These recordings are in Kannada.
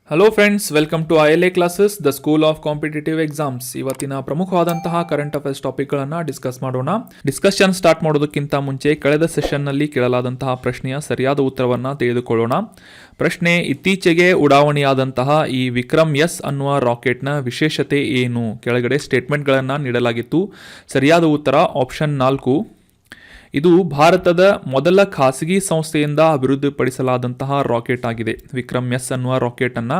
Hello friends, welcome to ILA classes, the school of competitive exams. ಇವತ್ತಿನ ಪ್ರಮುಖವಾದಂತಹ ಕರೆಂಟ್ ಅಫೇರ್ಸ್ ಟಾಪಿಕ್ಗಳನ್ನು ಡಿಸ್ಕಸ್ ಮಾಡೋಣ. ಡಿಸ್ಕಷನ್ ಸ್ಟಾರ್ಟ್ ಮಾಡೋದಕ್ಕಿಂತ ಮುಂಚೆ ಕಳೆದ ಸೆಷನ್ನಲ್ಲಿ ಕೇಳಲಾದಂತಹ ಪ್ರಶ್ನೆಯ ಸರಿಯಾದ ಉತ್ತರವನ್ನು ತಿಳಿದುಕೊಳ್ಳೋಣ. ಪ್ರಶ್ನೆ: ಇತ್ತೀಚೆಗೆ ಉಡಾವಣೆಯಾದಂತಹ ಈ ವಿಕ್ರಮ್ ಎಸ್ ಅನ್ನುವ ರಾಕೆಟ್ನ ವಿಶೇಷತೆ ಏನು? ಕೆಳಗಡೆ ಸ್ಟೇಟ್ಮೆಂಟ್ಗಳನ್ನು ನೀಡಲಾಗಿತ್ತು. ಸರಿಯಾದ ಉತ್ತರ ಆಪ್ಷನ್ 4. ಇದು ಭಾರತದ ಮೊದಲ ಖಾಸಗಿ ಸಂಸ್ಥೆಯಿಂದ ಅಭಿವೃದ್ಧಿಪಡಿಸಲಾದಂತಹ ರಾಕೆಟ್ ಆಗಿದೆ. ವಿಕ್ರಮ್ ಎಸ್ ಅನ್ನುವ ರಾಕೆಟನ್ನು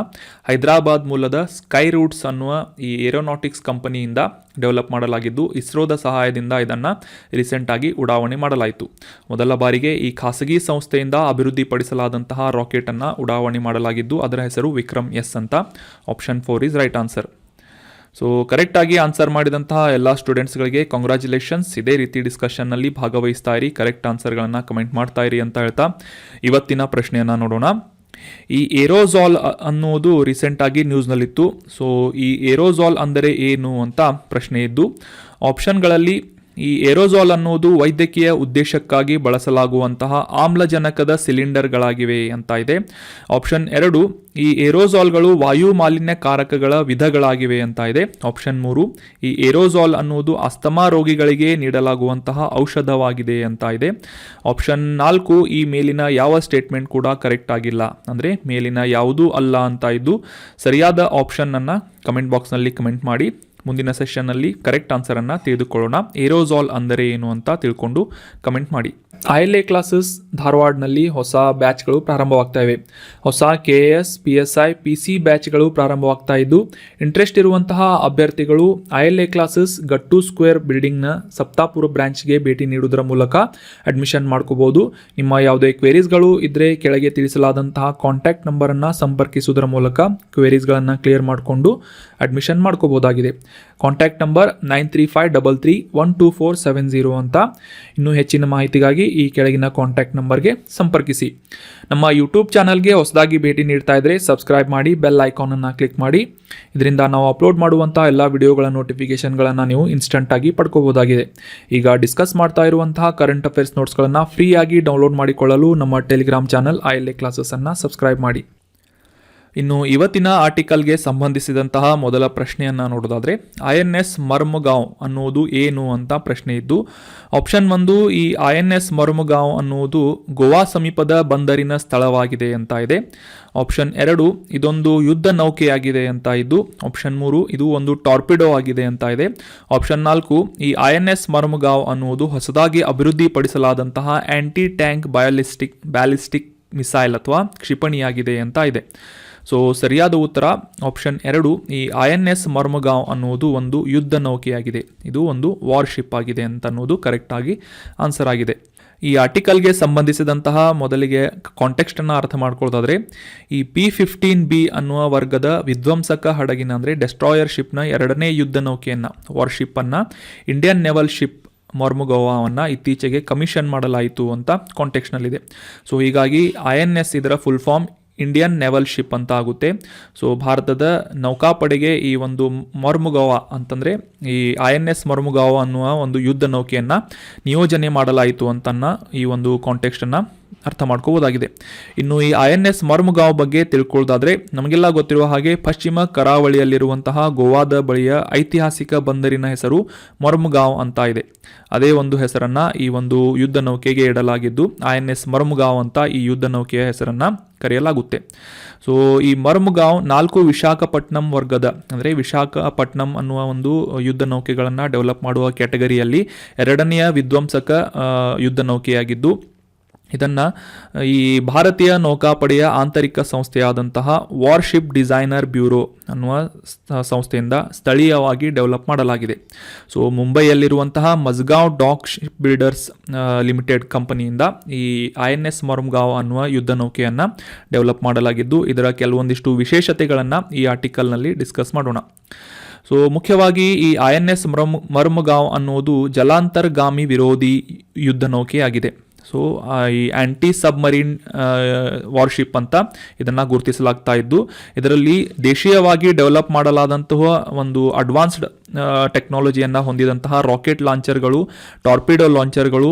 ಹೈದರಾಬಾದ್ ಮೂಲದ ಸ್ಕೈ ರೂಟ್ಸ್ ಅನ್ನುವ ಈ ಏರೋನಾಟಿಕ್ಸ್ ಕಂಪನಿಯಿಂದ ಡೆವಲಪ್ ಮಾಡಲಾಗಿದ್ದು, ಇಸ್ರೋದ ಸಹಾಯದಿಂದ ಇದನ್ನು ರೀಸೆಂಟಾಗಿ ಉಡಾವಣೆ ಮಾಡಲಾಯಿತು. ಮೊದಲ ಬಾರಿಗೆ ಈ ಖಾಸಗಿ ಸಂಸ್ಥೆಯಿಂದ ಅಭಿವೃದ್ಧಿಪಡಿಸಲಾದಂತಹ ರಾಕೆಟನ್ನು ಉಡಾವಣೆ ಮಾಡಲಾಗಿದ್ದು, ಅದರ ಹೆಸರು ವಿಕ್ರಮ್ ಎಸ್ ಅಂತ. Option 4 is right answer. So ಕರೆಕ್ಟಾಗಿ ಆನ್ಸರ್ ಮಾಡಿದಂತಹ ಎಲ್ಲ ಸ್ಟೂಡೆಂಟ್ಸ್ಗಳಿಗೆ ಕಂಗ್ರ್ಯಾಚುಲೇಷನ್ಸ್. ಇದೇ ರೀತಿ ಡಿಸ್ಕಷನ್ನಲ್ಲಿ ಭಾಗವಹಿಸ್ತಾ ಇರಿ, ಕರೆಕ್ಟ್ ಆನ್ಸರ್ಗಳನ್ನು ಕಮೆಂಟ್ ಮಾಡ್ತಾ ಇರಿ ಅಂತ ಹೇಳ್ತಾ ಇವತ್ತಿನ ಪ್ರಶ್ನೆಯನ್ನು ನೋಡೋಣ. ಈ ಏರೋಸಾಲ್ ಅನ್ನುವುದು ರೀಸೆಂಟಾಗಿ ನ್ಯೂಸ್ನಲ್ಲಿತ್ತು. ಸೊ ಈ ಏರೋಸಾಲ್ ಅಂದರೆ ಏನು ಅಂತ ಪ್ರಶ್ನೆ ಇದ್ದು, ಆಪ್ಷನ್ಗಳಲ್ಲಿ ಈ ಏರೋಸಾಲ್ ಅನ್ನುವುದು ವೈದ್ಯಕೀಯ ಉದ್ದೇಶಕ್ಕಾಗಿ ಬಳಸಲಾಗುವಂತಹ ಆಮ್ಲಜನಕದ ಸಿಲಿಂಡರ್ಗಳಾಗಿವೆ ಅಂತ ಇದೆ. ಆಪ್ಷನ್ 2, ಈ ಏರೋಸಾಲ್ಗಳು ವಾಯು ಮಾಲಿನ್ಯಕಾರಕಗಳ ವಿಧಗಳಾಗಿವೆ ಅಂತ ಇದೆ. ಆಪ್ಷನ್ 3, ಈ ಏರೋಸಾಲ್ ಅನ್ನುವುದು ಅಸ್ತಮಾ ರೋಗಿಗಳಿಗೆ ನೀಡಲಾಗುವಂತಹ ಔಷಧವಾಗಿದೆ ಅಂತ ಇದೆ. ಆಪ್ಷನ್ 4, ಈ ಮೇಲಿನ ಯಾವ ಸ್ಟೇಟ್ಮೆಂಟ್ ಕೂಡ ಕರೆಕ್ಟ್ ಆಗಿಲ್ಲ, ಅಂದರೆ ಮೇಲಿನ ಯಾವುದೂ ಅಲ್ಲ ಅಂತ ಇದ್ದು, ಸರಿಯಾದ ಆಪ್ಷನ್ನನ್ನು ಕಮೆಂಟ್ ಬಾಕ್ಸ್ನಲ್ಲಿ ಕಮೆಂಟ್ ಮಾಡಿ. ಮುಂದಿನ ಸೆಷನ್ನಲ್ಲಿ ಕರೆಕ್ಟ್ ಆನ್ಸರನ್ನು ತಿಳಿದುಕೊಳ್ಳೋಣ. ಏರೋಸಾಲ್ ಅಂದರೆ ಏನು ಅಂತ ತಿಳ್ಕೊಂಡು ಕಮೆಂಟ್ ಮಾಡಿ. ILA ಕ್ಲಾಸಸ್ ಧಾರವಾಡನಲ್ಲಿ ಹೊಸ ಬ್ಯಾಚ್ಗಳು ಪ್ರಾರಂಭವಾಗ್ತಾ ಇವೆ. ಹೊಸ KAS, PSI, PC ಬ್ಯಾಚ್ಗಳು ಪ್ರಾರಂಭವಾಗ್ತಾ ಇದ್ದು, ಇಂಟ್ರೆಸ್ಟ್ ಇರುವಂತಹ ಅಭ್ಯರ್ಥಿಗಳು ILA ಕ್ಲಾಸಸ್ ಗಟ್ಟು ಸ್ಕ್ವೇರ್ ಬಿಲ್ಡಿಂಗ್ನ ಸಪ್ತಾಪುರ ಬ್ರಾಂಚ್ಗೆ ಭೇಟಿ ನೀಡುವುದರ ಮೂಲಕ ಅಡ್ಮಿಷನ್ ಮಾಡ್ಕೋಬಹುದು. ನಿಮ್ಮ ಯಾವುದೇ ಕ್ವೇರೀಸ್ಗಳು ಇದ್ದರೆ ಕೆಳಗೆ ತಿಳಿಸಲಾದಂತಹ ಕಾಂಟ್ಯಾಕ್ಟ್ ನಂಬರನ್ನು ಸಂಪರ್ಕಿಸುವುದರ ಮೂಲಕ ಕ್ವೇರೀಸ್ಗಳನ್ನು ಕ್ಲಿಯರ್ ಮಾಡಿಕೊಂಡು ಅಡ್ಮಿಷನ್ ಮಾಡ್ಕೋಬಹುದಾಗಿದೆ. ಕಾಂಟ್ಯಾಕ್ಟ್ ನಂಬರ್ 9353312470 ಅಂತ. ಇನ್ನೂ ಹೆಚ್ಚಿನ ಮಾಹಿತಿಗಾಗಿ ಈ ಕೆಳಗಿನ ಕಾಂಟ್ಯಾಕ್ಟ್ ನಂಬರ್ಗೆ ಸಂಪರ್ಕಿಸಿ. ನಮ್ಮ ಯೂಟ್ಯೂಬ್ ಚಾನಲ್ಗೆ ಹೊಸದಾಗಿ ಭೇಟಿ ನೀಡ್ತಾ ಇದ್ದರೆ ಸಬ್ಸ್ಕ್ರೈಬ್ ಮಾಡಿ, ಬೆಲ್ ಐಕಾನನ್ನು ಕ್ಲಿಕ್ ಮಾಡಿ. ಇದರಿಂದ ನಾವು ಅಪ್ಲೋಡ್ ಮಾಡುವಂಥ ಎಲ್ಲ ವಿಡಿಯೋಗಳ ನೋಟಿಫಿಕೇಷನ್ಗಳನ್ನು ನೀವು ಇನ್ಸ್ಟಂಟಾಗಿ ಪಡ್ಕೋಬೋದಾಗಿದೆ. ಈಗ ಡಿಸ್ಕಸ್ ಮಾಡ್ತಾ ಇರುವಂತಹ ಕರೆಂಟ್ ಅಫೇರ್ಸ್ ನೋಟ್ಸ್ಗಳನ್ನು ಫ್ರೀಯಾಗಿ ಡೌನ್ಲೋಡ್ ಮಾಡಿಕೊಳ್ಳಲು ನಮ್ಮ ಟೆಲಿಗ್ರಾಮ್ ಚಾನಲ್ ILA ಕ್ಲಾಸಸನ್ನು ಸಬ್ಸ್ಕ್ರೈಬ್ ಮಾಡಿ. ಇನ್ನು ಇವತ್ತಿನ ಆರ್ಟಿಕಲ್ಗೆ ಸಂಬಂಧಿಸಿದಂತಹ ಮೊದಲ ಪ್ರಶ್ನೆಯನ್ನು ನೋಡೋದಾದರೆ, INS ಮರ್ಮುಗಾಂವ್ ಅನ್ನುವುದು ಏನು ಅಂತ ಪ್ರಶ್ನೆ ಇದ್ದು, ಆಪ್ಷನ್ 1, ಈ INS ಮರ್ಮುಗಾಂವ್ ಅನ್ನುವುದು ಗೋವಾ ಸಮೀಪದ ಬಂದರಿನ ಸ್ಥಳವಾಗಿದೆ ಅಂತ ಇದೆ. ಆಪ್ಷನ್ 2, ಇದೊಂದು ಯುದ್ಧ ನೌಕೆಯಾಗಿದೆ ಅಂತ ಇದ್ದು. ಆಪ್ಷನ್ 3, ಇದು ಒಂದು ಟಾರ್ಪಿಡೋ ಆಗಿದೆ ಅಂತ ಇದೆ. ಆಪ್ಷನ್ 4, ಈ INS ಮರ್ಮುಗಾಂವ್ ಅನ್ನುವುದು ಹೊಸದಾಗಿ ಅಭಿವೃದ್ಧಿಪಡಿಸಲಾದಂತಹ ಆಂಟಿ ಟ್ಯಾಂಕ್ ಬ್ಯಾಲಿಸ್ಟಿಕ್ ಮಿಸೈಲ್ ಅಥವಾ ಕ್ಷಿಪಣಿಯಾಗಿದೆ ಅಂತ ಇದೆ. ಸೊ ಸರಿಯಾದ ಉತ್ತರ ಆಪ್ಷನ್ 2, ಈ INS ಮರ್ಮುಗಾಂವ್ ಅನ್ನುವುದು ಒಂದು ಯುದ್ಧ ನೌಕೆಯಾಗಿದೆ. ಇದು ಒಂದು ವಾರ್ಶಿಪ್ ಆಗಿದೆ ಅಂತ ಅನ್ನೋದು ಕರೆಕ್ಟಾಗಿ ಆನ್ಸರ್ ಆಗಿದೆ. ಈ ಆರ್ಟಿಕಲ್ಗೆ ಸಂಬಂಧಿಸಿದಂತಹ ಮೊದಲಿಗೆ ಕಾಂಟೆಕ್ಸ್ಟನ್ನು ಅರ್ಥ ಮಾಡ್ಕೊಳ್ಳೋದಾದರೆ, ಈ P-15B ಅನ್ನುವ ವರ್ಗದ ವಿಧ್ವಂಸಕ ಹಡಗಿನ ಅಂದರೆ ಡೆಸ್ಟ್ರಾಯರ್ ಶಿಪ್ನ 2ನೇ ಯುದ್ಧ ನೌಕೆಯನ್ನು, ವಾರ್ಶಿಪ್ಪನ್ನು, ಇಂಡಿಯನ್ ನೆವಲ್ ಶಿಪ್ ಮರ್ಮುಗಾಂವನ್ನು ಇತ್ತೀಚೆಗೆ ಕಮಿಷನ್ ಮಾಡಲಾಯಿತು ಅಂತ ಕಾಂಟೆಕ್ಸ್ಟ್ನಲ್ಲಿದೆ. ಸೊ ಹೀಗಾಗಿ INS ಇದರ full form Indian naval ship ಅಂತ ಆಗುತ್ತೆ. ಸೊ ಭಾರತದ ನೌಕಾಪಡೆಗೆ ಈ ಒಂದು ಮರ್ಮುಗಾಂವ್ ಅಂತಂದರೆ ಈ INS ಮರ್ಮುಗಾಂವ್ ಅನ್ನುವ ಒಂದು ಯುದ್ಧ ನೌಕೆಯನ್ನು ನಿಯೋಜನೆ ಮಾಡಲಾಯಿತು ಅಂತನ್ನ ಈ ಒಂದು ಕಾಂಟೆಕ್ಸ್ಟನ್ನು ಅರ್ಥ ಮಾಡ್ಕೋಬೋದಾಗಿದೆ. ಇನ್ನು ಈ INS ಮರ್ಮುಗಾಂವ್ ಬಗ್ಗೆ ತಿಳ್ಕೊಳ್ಳೋದಾದರೆ, ನಮಗೆಲ್ಲ ಗೊತ್ತಿರುವ ಹಾಗೆ ಪಶ್ಚಿಮ ಕರಾವಳಿಯಲ್ಲಿರುವಂತಹ ಗೋವಾದ ಬಳಿಯ ಐತಿಹಾಸಿಕ ಬಂದರಿನ ಹೆಸರು ಮರ್ಮುಗಾಂವ್ ಅಂತ ಇದೆ. ಅದೇ ಒಂದು ಹೆಸರನ್ನು ಈ ಒಂದು ಯುದ್ಧ ನೌಕೆಗೆ ಇಡಲಾಗಿದ್ದು, INS ಮರ್ಮುಗಾಂವ್ ಅಂತ ಈ ಯುದ್ಧ ನೌಕೆಯ ಹೆಸರನ್ನು ಕರೆಯಲಾಗುತ್ತೆ. ಸೊ ಈ ಮರ್ಮುಗಾಂವ್ 4 ವಿಶಾಖಪಟ್ಟಣಂ ವರ್ಗದ, ಅಂದರೆ ವಿಶಾಖಪಟ್ಟಣಂ ಅನ್ನುವ ಒಂದು ಯುದ್ಧ ನೌಕೆಗಳನ್ನು ಡೆವಲಪ್ ಮಾಡುವ ಕ್ಯಾಟಗರಿಯಲ್ಲಿ 2ನೆಯ ವಿಧ್ವಂಸಕ ಯುದ್ಧ ನೌಕೆಯಾಗಿದ್ದು, ಇದನ್ನು ಈ ಭಾರತೀಯ ನೌಕಾಪಡೆಯ ಆಂತರಿಕ ಸಂಸ್ಥೆಯಾದಂತಹ ವಾರ್ಶಿಪ್ ಡಿಸೈನರ್ ಬ್ಯೂರೋ ಅನ್ನುವ ಸಂಸ್ಥೆಯಿಂದ ಸ್ಥಳೀಯವಾಗಿ ಡೆವಲಪ್ ಮಾಡಲಾಗಿದೆ. ಸೊ ಮುಂಬೈಯಲ್ಲಿರುವಂತಹ Mazagon Dock Ship Builders Limited ಕಂಪನಿಯಿಂದ ಈ INS ಮರ್ಮುಗಾಂವ್ ಅನ್ನುವ ಯುದ್ಧ ನೌಕೆಯನ್ನು ಡೆವಲಪ್ ಮಾಡಲಾಗಿದ್ದು, ಇದರ ಕೆಲವೊಂದಿಷ್ಟು ವಿಶೇಷತೆಗಳನ್ನು ಈ ಆರ್ಟಿಕಲ್ನಲ್ಲಿ ಡಿಸ್ಕಸ್ ಮಾಡೋಣ. ಸೊ ಮುಖ್ಯವಾಗಿ ಈ INS ಮರ್ಮುಗಾಂವ್ ಅನ್ನುವುದು ಜಲಾಂತರ್ಗಾಮಿ ವಿರೋಧಿ ಯುದ್ಧ ನೌಕೆಯಾಗಿದೆ. ಸೊ ಈ ಆ್ಯಂಟಿ ಸಬ್ಮರೀನ್ ವಾರ್ಶಿಪ್ ಅಂತ ಇದನ್ನು ಗುರುತಿಸಲಾಗ್ತಾ ಇದ್ದು, ಇದರಲ್ಲಿ ದೇಶೀಯವಾಗಿ ಡೆವಲಪ್ ಮಾಡಲಾದಂತಹ ಒಂದು ಅಡ್ವಾನ್ಸ್ಡ್ ಟೆಕ್ನಾಲಜಿಯನ್ನು ಹೊಂದಿದಂತಹ ರಾಕೆಟ್ ಲಾಂಚರ್ಗಳು, ಟಾರ್ಪಿಡೋ ಲಾಂಚರ್ಗಳು,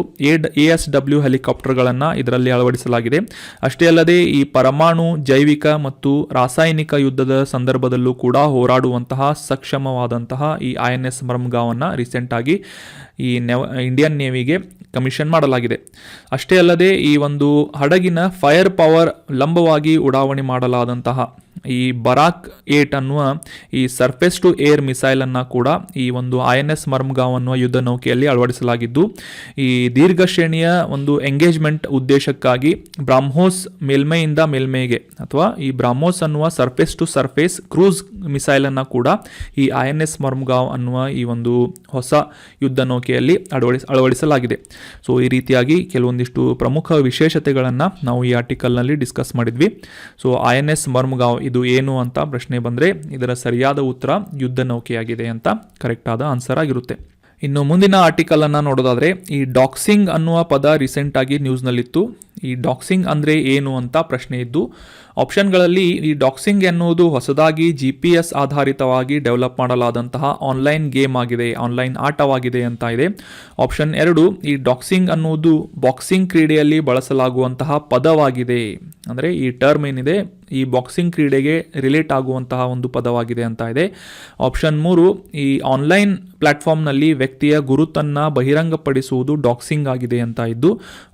ASW ಹೆಲಿಕಾಪ್ಟರ್ಗಳನ್ನು ಇದರಲ್ಲಿ ಅಳವಡಿಸಲಾಗಿದೆ. ಅಷ್ಟೇ ಅಲ್ಲದೆ ಈ ಪರಮಾಣು, ಜೈವಿಕ ಮತ್ತು ರಾಸಾಯನಿಕ ಯುದ್ಧದ ಸಂದರ್ಭದಲ್ಲೂ ಕೂಡ ಹೋರಾಡುವಂತಹ ಸಕ್ಷಮವಾದಂತಹ ಈ INS ಮರ್ಮಗಾವನ್ನು ರೀಸೆಂಟಾಗಿ ಈ ಇಂಡಿಯನ್ ನೇವಿಗೆ ಕಮಿಷನ್ ಮಾಡಲಾಗಿದೆ. ಅಷ್ಟೇ ಅಲ್ಲದೆ ಈ ಒಂದು ಹಡಗಿನ ಫೈರ್ ಪವರ್ ಲಂಬವಾಗಿ ಉಡಾವಣೆ ಮಾಡಲಾದಂತಹ ಈ ಬರಾಕ್ 8 ಅನ್ನುವ ಈ ಸರ್ಫೇಸ್ ಟು ಏರ್ ಮಿಸೈಲನ್ನು ಕೂಡ ಈ ಒಂದು INS ಮರ್ಮಗಾವ್ ಅನ್ನುವ ಯುದ್ಧ ನೌಕೆಯಲ್ಲಿ ಅಳವಡಿಸಲಾಗಿದ್ದು, ಈ ದೀರ್ಘ ಶ್ರೇಣಿಯ ಒಂದು ಎಂಗೇಜ್ಮೆಂಟ್ ಉದ್ದೇಶಕ್ಕಾಗಿ ಬ್ರಾಹ್ಮೋಸ್ ಮೇಲ್ಮೈಯಿಂದ ಮೇಲ್ಮೈಗೆ ಅಥವಾ ಈ ಬ್ರಾಹ್ಮೋಸ್ ಅನ್ನುವ ಸರ್ಫೇಸ್ ಟು ಸರ್ಫೇಸ್ ಕ್ರೂಸ್ ಮಿಸೈಲನ್ನು ಕೂಡ ಈ INS ಮರ್ಮಗಾವ್ ಅನ್ನುವ ಈ ಒಂದು ಹೊಸ ಯುದ್ಧ ನೌಕೆಯಲ್ಲಿ ಅಳವಡಿಸಲಾಗಿದೆ. ಸೊ ಈ ರೀತಿಯಾಗಿ ಕೆಲವೊಂದಿಷ್ಟು ಪ್ರಮುಖ ವಿಶೇಷತೆಗಳನ್ನು ನಾವು ಈ ಆರ್ಟಿಕಲ್ನಲ್ಲಿ ಡಿಸ್ಕಸ್ ಮಾಡಿದ್ವಿ. ಸೊ INS ಮರ್ಮಗಾವ್ ಇದು ಏನು ಅಂತ ಪ್ರಶ್ನೆ ಬಂದರೆ ಇದರ ಸರಿಯಾದ ಉತ್ತರ ಯುದ್ಧ ನೌಕೆಯಾಗಿದೆ ಅಂತ ಕರೆಕ್ಟ್ ಆದ ಆನ್ಸರ್ ಆಗಿರುತ್ತೆ. ಇನ್ನು ಮುಂದಿನ ಆರ್ಟಿಕಲ್ ಅನ್ನು ನೋಡೋದಾದರೆ, ಈ ಡಾಕ್ಸಿಂಗ್ ಅನ್ನುವ ಪದ ರೀಸೆಂಟಾಗಿ ನ್ಯೂಸ್ನಲ್ಲಿತ್ತು. ಈ ಡಾಕ್ಸಿಂಗ್ ಅಂದರೆ ಏನು ಅಂತ ಪ್ರಶ್ನೆ ಇದ್ದು, ಆಪ್ಷನ್ಗಳಲ್ಲಿ ಈ ಡಾಕ್ಸಿಂಗ್ ಎನ್ನುವುದು ಹೊಸದಾಗಿ GPS ಆಧಾರಿತವಾಗಿ ಡೆವಲಪ್ ಮಾಡಲಾದಂತಹ ಆನ್ಲೈನ್ ಗೇಮ್ ಆಗಿದೆ, ಆನ್ಲೈನ್ ಆಟವಾಗಿದೆ ಅಂತ ಇದೆ. ಆಪ್ಷನ್ 2, ಈ ಡಾಕ್ಸಿಂಗ್ ಅನ್ನುವುದು ಬಾಕ್ಸಿಂಗ್ ಕ್ರೀಡೆಯಲ್ಲಿ ಬಳಸಲಾಗುವಂತಹ ಪದವಾಗಿದೆ. ಅಂದರೆ ಈ ಟರ್ಮ್ ಏನಿದೆ ಈ ಬಾಕ್ಸಿಂಗ್ ಕ್ರೀಡೆಗೆ ರಿಲೇಟ್ ಆಗುವಂತಹ ಒಂದು ಪದವಾಗಿದೆ ಅಂತ ಇದೆ. ಆಪ್ಷನ್ 3, ಈ ಆನ್ಲೈನ್ ಪ್ಲಾಟ್ಫಾರ್ಮ್ನಲ್ಲಿ ವ್ಯಕ್ತಿಯ ಗುರುತನ್ನು ಬಹಿರಂಗಪಡಿಸುವುದು ಡಾಕ್ಸಿಂಗ್ ಆಗಿದೆ ಅಂತ ಇದ್ದು.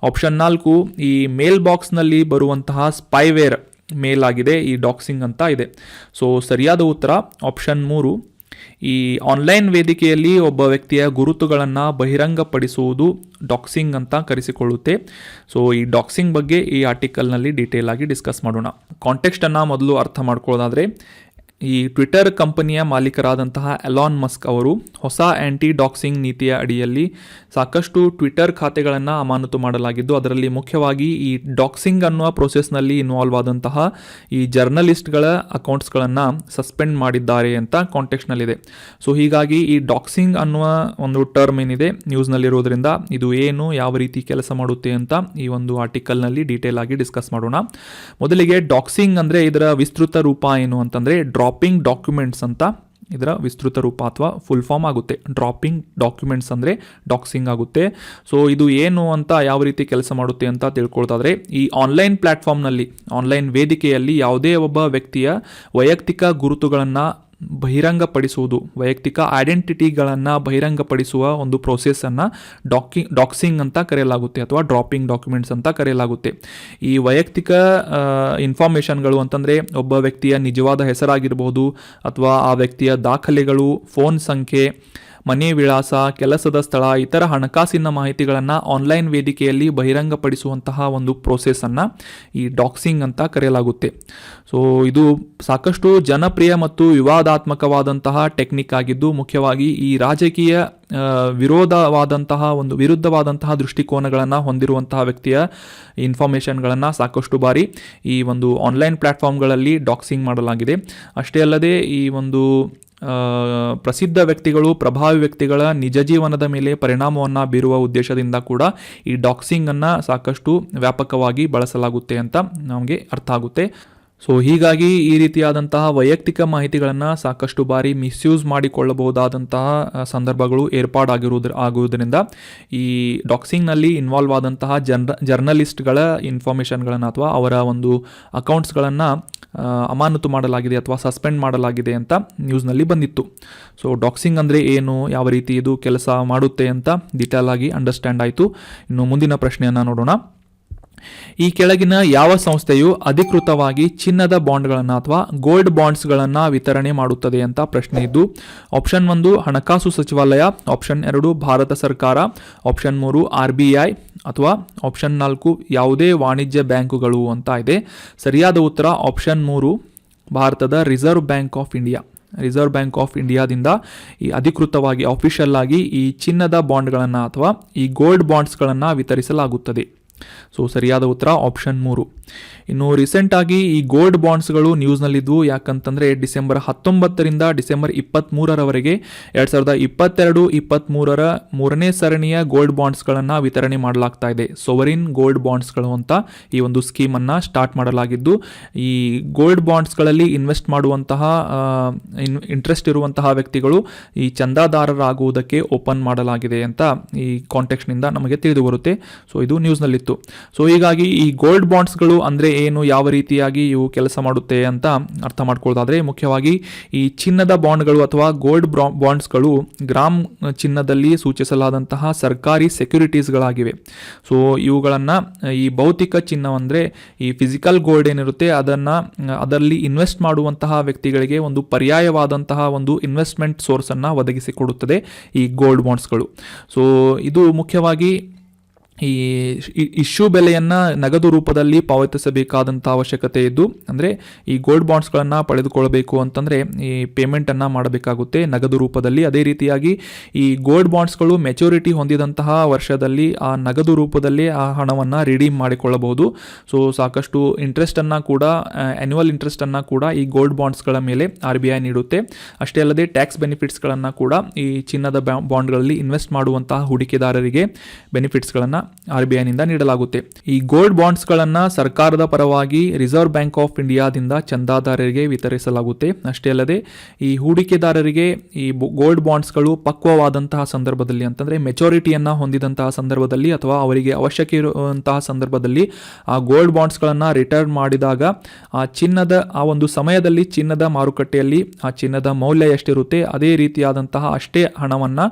ಆಪ್ಷನ್ 4, ಈ ಮೇಲ್ ಬಾಕ್ಸ್ನಲ್ಲಿ ಬರುವಂತಹ ಸ್ಪೈವೇರ್ ಮೇಲ್ ಆಗಿದೆ, ಈ ಡಾಕ್ಸಿಂಗ್ ಅಂತ ಇದೆ. ಸೊ ಸರಿಯಾದ ಉತ್ತರ ಆಪ್ಷನ್ 3, ಈ ಆನ್ಲೈನ್ ವೇದಿಕೆಯಲ್ಲಿ ಒಬ್ಬ ವ್ಯಕ್ತಿಯ ಗುರುತುಗಳನ್ನು ಬಹಿರಂಗಪಡಿಸುವುದು ಡಾಕ್ಸಿಂಗ್ ಅಂತ ಕರೆಸಿಕೊಳ್ಳುತ್ತೆ. ಸೊ ಈ ಡಾಕ್ಸಿಂಗ್ ಬಗ್ಗೆ ಈ ಆರ್ಟಿಕಲ್ನಲ್ಲಿ ಡೀಟೇಲ್ ಆಗಿ ಡಿಸ್ಕಸ್ ಮಾಡೋಣ. ಕಾಂಟೆಕ್ಸ್ಟನ್ನು ಮೊದಲು ಅರ್ಥ ಮಾಡ್ಕೊಳ್ಳೋದಾದರೆ, ಈ ಟ್ವಿಟರ್ ಕಂಪನಿಯ ಮಾಲೀಕರಾದಂತಹ ಎಲಾನ್ ಮಸ್ಕ್ ಅವರು ಹೊಸ ಆ್ಯಂಟಿ ಡಾಕ್ಸಿಂಗ್ ನೀತಿಯ ಅಡಿಯಲ್ಲಿ ಸಾಕಷ್ಟು ಟ್ವಿಟರ್ ಖಾತೆಗಳನ್ನು ಅಮಾನತು ಮಾಡಲಾಗಿದ್ದು, ಅದರಲ್ಲಿ ಮುಖ್ಯವಾಗಿ ಈ ಡಾಕ್ಸಿಂಗ್ ಅನ್ನುವ ಪ್ರೋಸೆಸ್ನಲ್ಲಿ ಇನ್ವಾಲ್ವ್ ಆದಂತಹ ಈ ಜರ್ನಲಿಸ್ಟ್ಗಳ ಅಕೌಂಟ್ಸ್ಗಳನ್ನು ಸಸ್ಪೆಂಡ್ ಮಾಡಿದ್ದಾರೆ ಅಂತ ಕಾಂಟೆಕ್ಸ್ಟ್ನಲ್ಲಿದೆ. ಸೊ ಹೀಗಾಗಿ ಈ ಡಾಕ್ಸಿಂಗ್ ಅನ್ನುವ ಒಂದು ಟರ್ಮ್ ಏನಿದೆ ನ್ಯೂಸ್ನಲ್ಲಿರೋದ್ರಿಂದ ಇದು ಏನು, ಯಾವ ರೀತಿ ಕೆಲಸ ಮಾಡುತ್ತೆ ಅಂತ ಈ ಒಂದು ಆರ್ಟಿಕಲ್ನಲ್ಲಿ ಡೀಟೇಲ್ ಆಗಿ ಡಿಸ್ಕಸ್ ಮಾಡೋಣ. ಮೊದಲಿಗೆ ಡಾಕ್ಸಿಂಗ್ ಅಂದರೆ ಇದರ ವಿಸ್ತೃತ ರೂಪ ಏನು ಅಂತಂದರೆ ಡ್ರಾಪಿಂಗ್ ಡಾಕ್ಯುಮೆಂಟ್ಸ್ ಅಂತ ಇದರ ವಿಸ್ತೃತ ರೂಪ ಅಥವಾ ಫುಲ್ ಫಾರ್ಮ್ ಆಗುತ್ತೆ. ಡ್ರಾಪಿಂಗ್ ಡಾಕ್ಯುಮೆಂಟ್ಸ್ ಅಂದರೆ ಡಾಕ್ಸಿಂಗ್ ಆಗುತ್ತೆ. ಸೊ ಇದು ಏನು ಅಂತ, ಯಾವ ರೀತಿ ಕೆಲಸ ಮಾಡುತ್ತೆ ಅಂತ ತಿಳ್ಕೊಳ್ತಾದ್ರೆ, ಈ ಆನ್ಲೈನ್ ಪ್ಲ್ಯಾಟ್ಫಾರ್ಮ್ನಲ್ಲಿ, ಆನ್ಲೈನ್ ವೇದಿಕೆಯಲ್ಲಿ ಯಾವುದೇ ಒಬ್ಬ ವ್ಯಕ್ತಿಯ ವೈಯಕ್ತಿಕ ಗುರುತುಗಳನ್ನು ಬಹಿರಂಗಪಡಿಸುವುದು, ವೈಯಕ್ತಿಕ ಐಡೆಂಟಿಟಿಗಳನ್ನು ಬಹಿರಂಗಪಡಿಸುವ ಒಂದು ಪ್ರೋಸೆಸ್ಸನ್ನು ಡಾಕ್ಸಿಂಗ್ ಅಂತ ಕರೆಯಲಾಗುತ್ತೆ ಅಥವಾ ಡ್ರಾಪಿಂಗ್ ಡಾಕ್ಯುಮೆಂಟ್ಸ್ ಅಂತ ಕರೆಯಲಾಗುತ್ತೆ. ಈ ವೈಯಕ್ತಿಕ ಇನ್ಫಾರ್ಮೇಷನ್ಗಳು ಅಂತಂದರೆ ಒಬ್ಬ ವ್ಯಕ್ತಿಯ ನಿಜವಾದ ಹೆಸರಾಗಿರ್ಬೋದು ಅಥವಾ ಆ ವ್ಯಕ್ತಿಯ ದಾಖಲೆಗಳು, ಫೋನ್ ಸಂಖ್ಯೆ, ಮನೆ ವಿಳಾಸ, ಕೆಲಸದ ಸ್ಥಳ, ಇತರ ಹಣಕಾಸಿನ ಮಾಹಿತಿಗಳನ್ನು ಆನ್ಲೈನ್ ವೇದಿಕೆಯಲ್ಲಿ ಬಹಿರಂಗಪಡಿಸುವಂತಹ ಒಂದು ಪ್ರೋಸೆಸ್ಸನ್ನು ಈ ಡಾಕ್ಸಿಂಗ್ ಅಂತ ಕರೆಯಲಾಗುತ್ತೆ. ಸೊ ಇದು ಸಾಕಷ್ಟು ಜನಪ್ರಿಯ ಮತ್ತು ವಿವಾದಾತ್ಮಕವಾದಂತಹ ಟೆಕ್ನಿಕ್ ಆಗಿದ್ದು, ಮುಖ್ಯವಾಗಿ ಈ ರಾಜಕೀಯ ವಿರುದ್ಧವಾದಂತಹ ದೃಷ್ಟಿಕೋನಗಳನ್ನು ಹೊಂದಿರುವಂತಹ ವ್ಯಕ್ತಿಯ ಇನ್ಫಾರ್ಮೇಷನ್ಗಳನ್ನು ಸಾಕಷ್ಟು ಬಾರಿ ಈ ಒಂದು ಆನ್ಲೈನ್ ಪ್ಲ್ಯಾಟ್ಫಾರ್ಮ್ಗಳಲ್ಲಿ ಡಾಕ್ಸಿಂಗ್ ಮಾಡಲಾಗಿದೆ. ಅಷ್ಟೇ ಅಲ್ಲದೆ ಈ ಒಂದು ಪ್ರಸಿದ್ಧ ವ್ಯಕ್ತಿಗಳು, ಪ್ರಭಾವಿ ವ್ಯಕ್ತಿಗಳ ನಿಜ ಜೀವನದ ಮೇಲೆ ಪರಿಣಾಮವನ್ನು ಬೀರುವ ಉದ್ದೇಶದಿಂದ ಕೂಡ ಈ ಡಾಕ್ಸಿಂಗನ್ನು ಸಾಕಷ್ಟು ವ್ಯಾಪಕವಾಗಿ ಬಳಸಲಾಗುತ್ತೆ ಅಂತ ನಮಗೆ ಅರ್ಥ ಆಗುತ್ತೆ. ಸೊ ಹೀಗಾಗಿ ಈ ರೀತಿಯಾದಂತಹ ವೈಯಕ್ತಿಕ ಮಾಹಿತಿಗಳನ್ನು ಸಾಕಷ್ಟು ಬಾರಿ ಮಿಸ್ಯೂಸ್ ಮಾಡಿಕೊಳ್ಳಬಹುದಾದಂತಹ ಸಂದರ್ಭಗಳು ಆಗುವುದರಿಂದ ಈ ಡಾಕ್ಸಿಂಗ್ನಲ್ಲಿ ಇನ್ವಾಲ್ವ್ ಆದಂತಹ ಜರ್ನಲಿಸ್ಟ್ಗಳ ಇನ್ಫಾರ್ಮೇಷನ್ಗಳನ್ನು ಅಥವಾ ಅವರ ಒಂದು ಅಕೌಂಟ್ಸ್ಗಳನ್ನು ಅಮಾನತು ಮಾಡಲಾಗಿದೆ ಅಥವಾ ಸಸ್ಪೆಂಡ್ ಮಾಡಲಾಗಿದೆ ಅಂತ ನ್ಯೂಸ್ನಲ್ಲಿ ಬಂದಿತ್ತು. ಸೊ ಡಾಕ್ಸಿಂಗ್ ಅಂದರೆ ಏನು, ಯಾವ ರೀತಿ ಇದು ಕೆಲಸ ಮಾಡುತ್ತೆ ಅಂತ ಡೀಟೇಲ್ ಆಗಿ ಅಂಡರ್ಸ್ಟ್ಯಾಂಡ್ ಆಯಿತು. ಇನ್ನು ಮುಂದಿನ ಪ್ರಶ್ನೆಯನ್ನು ನೋಡೋಣ. ಈ ಕೆಳಗಿನ ಯಾವ ಸಂಸ್ಥೆಯು ಅಧಿಕೃತವಾಗಿ ಚಿನ್ನದ ಬಾಂಡ್ಗಳನ್ನು ಅಥವಾ ಗೋಲ್ಡ್ ಬಾಂಡ್ಸ್ಗಳನ್ನು ವಿತರಣೆ ಮಾಡುತ್ತದೆ ಅಂತ ಪ್ರಶ್ನೆ ಇದ್ದು, ಆಪ್ಷನ್ 1 ಹಣಕಾಸು ಸಚಿವಾಲಯ, ಆಪ್ಷನ್ 2 ಭಾರತ ಸರ್ಕಾರ, ಆಪ್ಷನ್ 3 RBI ಅಥವಾ ಆಪ್ಷನ್ 4 ಯಾವುದೇ ವಾಣಿಜ್ಯ ಬ್ಯಾಂಕುಗಳು ಅಂತ ಇದೆ. ಸರಿಯಾದ ಉತ್ತರ ಆಪ್ಷನ್ 3 ಭಾರತದ reserve bank of India. Reserve bank of ಇಂಡಿಯಾದಿಂದ ಈ ಅಧಿಕೃತವಾಗಿ ಆಫಿಷಿಯಲ್ ಆಗಿ ಈ ಚಿನ್ನದ ಬಾಂಡ್ಗಳನ್ನು ಅಥವಾ ಈ ಗೋಲ್ಡ್ ಬಾಂಡ್ಸ್ಗಳನ್ನು ವಿತರಿಸಲಾಗುತ್ತದೆ. ಸೊ ಸರಿಯಾದ ಉತ್ತರ ಆಪ್ಷನ್ 3. ಇನ್ನು ರೀಸೆಂಟಾಗಿ ಈ ಗೋಲ್ಡ್ ಬಾಂಡ್ಸ್ಗಳು ನ್ಯೂಸ್ನಲ್ಲಿದ್ವು. ಯಾಕಂತಂದರೆ ಡಿಸೆಂಬರ್ 19ರಿಂದ ಡಿಸೆಂಬರ್ 23ರವರೆಗೆ 2022-23ರ ಮೂರನೇ ಸರಣಿಯ ಗೋಲ್ಡ್ ಬಾಂಡ್ಸ್ಗಳನ್ನು ವಿತರಣೆ ಮಾಡಲಾಗ್ತಾ ಇದೆ. ಸೊವರಿನ್ ಗೋಲ್ಡ್ ಬಾಂಡ್ಸ್ಗಳು ಅಂತ ಈ ಒಂದು ಸ್ಕೀಮನ್ನು ಸ್ಟಾರ್ಟ್ ಮಾಡಲಾಗಿದ್ದು, ಈ ಗೋಲ್ಡ್ ಬಾಂಡ್ಸ್ಗಳಲ್ಲಿ ಇನ್ವೆಸ್ಟ್ ಮಾಡುವಂತಹ ಇಂಟ್ರೆಸ್ಟ್ ಇರುವಂತಹ ವ್ಯಕ್ತಿಗಳು ಈ ಚಂದಾದಾರರಾಗುವುದಕ್ಕೆ ಓಪನ್ ಮಾಡಲಾಗಿದೆ ಅಂತ ಈ ಕಾಂಟೆಕ್ಸ್ಟ್ನಿಂದ ನಮಗೆ ತಿಳಿದು ಬರುತ್ತೆ. ಸೊ ಇದು ನ್ಯೂಸ್ನಲ್ಲಿತ್ತು. ಸೊ ಹೀಗಾಗಿ ಈ ಗೋಲ್ಡ್ ಬಾಂಡ್ಸ್ಗಳು ಅಂದರೆ ಏನು, ಯಾವ ರೀತಿಯಾಗಿ ಇವು ಕೆಲಸ ಮಾಡುತ್ತೆ ಅಂತ ಅರ್ಥ ಮಾಡ್ಕೊಳ್ಳೋದಾದ್ರೆ, ಮುಖ್ಯವಾಗಿ ಈ ಚಿನ್ನದ ಬಾಂಡ್ಗಳು ಅಥವಾ ಗೋಲ್ಡ್ ಬಾಂಡ್ಸ್ಗಳು ಗ್ರಾಮ್ ಚಿನ್ನದಲ್ಲಿ ಸೂಚಿಸಲಾದಂತಹ ಸರ್ಕಾರಿ ಸೆಕ್ಯುರಿಟೀಸ್ಗಳಾಗಿವೆ. ಸೊ ಇವುಗಳನ್ನು ಈ ಭೌತಿಕ ಚಿನ್ನ ಅಂದರೆ ಈ ಫಿಸಿಕಲ್ ಗೋಲ್ಡ್ ಏನಿರುತ್ತೆ ಅದರಲ್ಲಿ ಇನ್ವೆಸ್ಟ್ ಮಾಡುವಂತಹ ವ್ಯಕ್ತಿಗಳಿಗೆ ಒಂದು ಪರ್ಯಾಯವಾದಂತಹ ಒಂದು ಇನ್ವೆಸ್ಟ್ಮೆಂಟ್ ಸೋರ್ಸನ್ನು ಒದಗಿಸಿಕೊಡುತ್ತದೆ ಈ ಗೋಲ್ಡ್ ಬಾಂಡ್ಸ್ಗಳು. ಸೊ ಇದು ಮುಖ್ಯವಾಗಿ ಈ ಇಶ್ಯೂ ಬೆಲೆಯನ್ನು ನಗದು ರೂಪದಲ್ಲಿ ಪಾವತಿಸಬೇಕಾದಂಥ ಅವಶ್ಯಕತೆ ಇದ್ದು, ಅಂದರೆ ಈ ಗೋಲ್ಡ್ ಬಾಂಡ್ಸ್ಗಳನ್ನು ಪಡೆದುಕೊಳ್ಳಬೇಕು ಅಂತಂದರೆ ಈ ಪೇಮೆಂಟನ್ನು ಮಾಡಬೇಕಾಗುತ್ತೆ ನಗದು ರೂಪದಲ್ಲಿ. ಅದೇ ರೀತಿಯಾಗಿ ಈ ಗೋಲ್ಡ್ ಬಾಂಡ್ಸ್ಗಳು ಮೆಚುರಿಟಿ ಹೊಂದಿದಂತಹ ವರ್ಷದಲ್ಲಿ ಆ ನಗದು ರೂಪದಲ್ಲಿ ಆ ಹಣವನ್ನು ರಿಡೀಮ್ ಮಾಡಿಕೊಳ್ಳಬಹುದು. ಸೊ ಸಾಕಷ್ಟು ಇಂಟ್ರೆಸ್ಟನ್ನು ಕೂಡ, ಆ್ಯನ್ಯುವಲ್ ಇಂಟ್ರೆಸ್ಟನ್ನು ಕೂಡ ಈ ಗೋಲ್ಡ್ ಬಾಂಡ್ಸ್ಗಳ ಮೇಲೆ RBI ನೀಡುತ್ತೆ. ಅಷ್ಟೇ ಅಲ್ಲದೆ ಟ್ಯಾಕ್ಸ್ ಬೆನಿಫಿಟ್ಸ್ಗಳನ್ನು ಕೂಡ ಈ ಚಿನ್ನದ ಬಾಂಡ್ಗಳಲ್ಲಿ ಇನ್ವೆಸ್ಟ್ ಮಾಡುವಂತಹ ಹೂಡಿಕೆದಾರರಿಗೆ ಬೆನಿಫಿಟ್ಸ್ಗಳನ್ನು RBIನಿಂದ ನೀಡಲಾಗುತ್ತೆ. ಈ ಗೋಲ್ಡ್ ಬಾಂಡ್ಸ್ಗಳನ್ನು ಸರ್ಕಾರದ ಪರವಾಗಿ ರಿಸರ್ವ್ ಬ್ಯಾಂಕ್ ಆಫ್ ಇಂಡಿಯಾದಿಂದ ಚಂದಾದಾರರಿಗೆ ವಿತರಿಸಲಾಗುತ್ತೆ. ಅಷ್ಟೇ ಅಲ್ಲದೆ ಈ ಹೂಡಿಕೆದಾರರಿಗೆ ಈ ಗೋಲ್ಡ್ ಬಾಂಡ್ಸ್ಗಳು ಪಕ್ವವಾದಂತಹ ಸಂದರ್ಭದಲ್ಲಿ, ಅಂತಂದರೆ ಮೆಚುರಿಟಿಯನ್ನು ಹೊಂದಿದಂತಹ ಸಂದರ್ಭದಲ್ಲಿ ಅಥವಾ ಅವರಿಗೆ ಅವಶ್ಯಕ ಇರುವಂತಹ ಸಂದರ್ಭದಲ್ಲಿ ಆ ಗೋಲ್ಡ್ ಬಾಂಡ್ಸ್ಗಳನ್ನು ರಿಟರ್ನ್ ಮಾಡಿದಾಗ ಆ ಒಂದು ಸಮಯದಲ್ಲಿ ಚಿನ್ನದ ಮಾರುಕಟ್ಟೆಯಲ್ಲಿ ಆ ಚಿನ್ನದ ಮೌಲ್ಯ ಎಷ್ಟಿರುತ್ತೆ ಅದೇ ರೀತಿಯಾದಂತಹ ಅಷ್ಟೇ ಹಣವನ್ನು